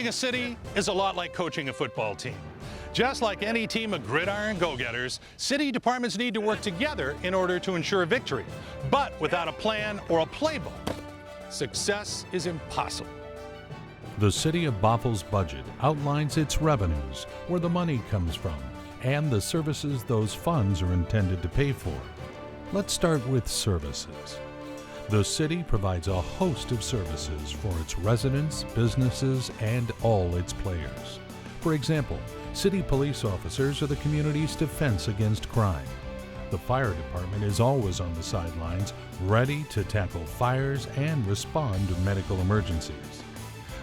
Running a city is a lot like coaching a football team. Just like any team of gridiron go-getters, city departments need to work together in order to ensure victory. But without a plan or a playbook, success is impossible. The City of Bothel's budget outlines its revenues, where the money comes from, and the services those funds are intended to pay for. Let's start with services. The city provides a host of services for its residents, businesses, and all its players. For example, city police officers are the community's defense against crime. The fire department is always on the sidelines, ready to tackle fires and respond to medical emergencies.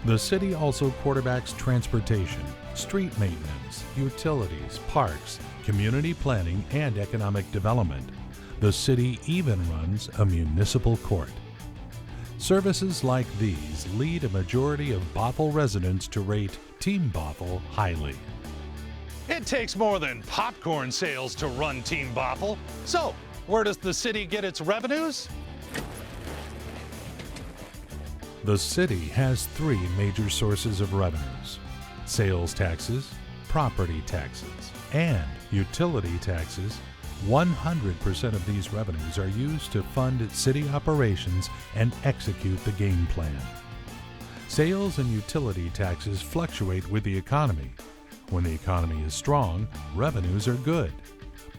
The city also quarterbacks transportation, street maintenance, utilities, parks, community planning, and economic development. The city even runs a municipal court. Services like these lead a majority of Bothell residents to rate Team Bothell highly. It takes more than popcorn sales to run Team Bothell. So, where does the city get its revenues? The city has three major sources of revenues: sales taxes, property taxes, and utility taxes. 100% of these revenues are used to fund city operations and execute the game plan. Sales and utility taxes fluctuate with the economy. When the economy is strong, revenues are good.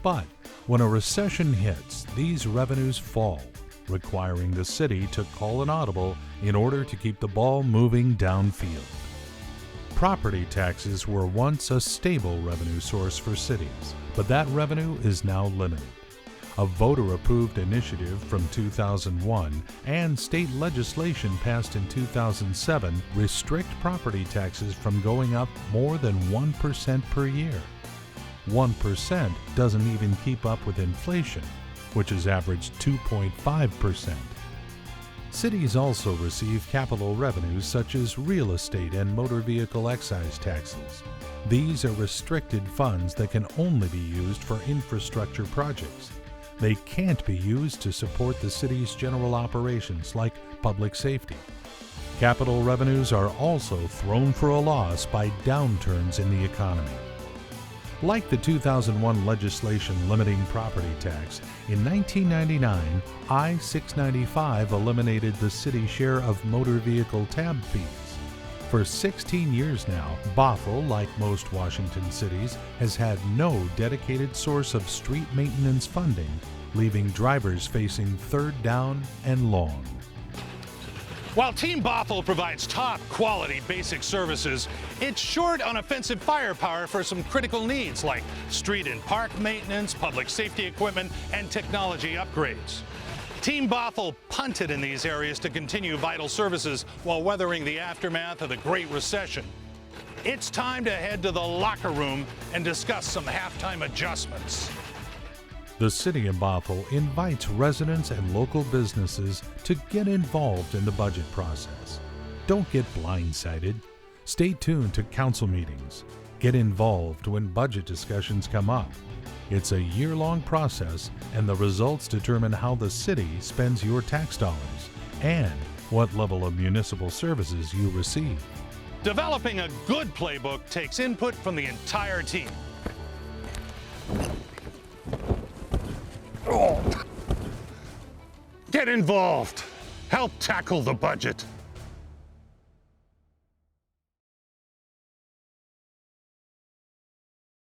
But when a recession hits, these revenues fall, requiring the city to call an audible in order to keep the ball moving downfield. Property taxes were once a stable revenue source for cities, but that revenue is now limited. A voter-approved initiative from 2001 and state legislation passed in 2007 restrict property taxes from going up more than 1% per year. 1% doesn't even keep up with inflation, which has averaged 2.5%. Cities also receive capital revenues such as real estate and motor vehicle excise taxes. These are restricted funds that can only be used for infrastructure projects. They can't be used to support the city's general operations like public safety. Capital revenues are also thrown for a loss by downturns in the economy. Like the 2001 legislation limiting property tax, in 1999, I-695 eliminated the city share of motor vehicle tab fees. For 16 years now, Bothell, like most Washington cities, has had no dedicated source of street maintenance funding, leaving drivers facing third down and long. While Team Bothell provides top-quality basic services, it's short on offensive firepower for some critical needs like street and park maintenance, public safety equipment, and technology upgrades. Team Bothell punted in these areas to continue vital services while weathering the aftermath of the Great Recession. It's time to head to the locker room and discuss some halftime adjustments. The City of Bothell invites residents and local businesses to get involved in the budget process. Don't get blindsided. Stay tuned to council meetings. Get involved when budget discussions come up. It's a year-long process, and the results determine how the city spends your tax dollars and what level of municipal services you receive. Developing a good playbook takes input from the entire team. Get involved. Help tackle the budget.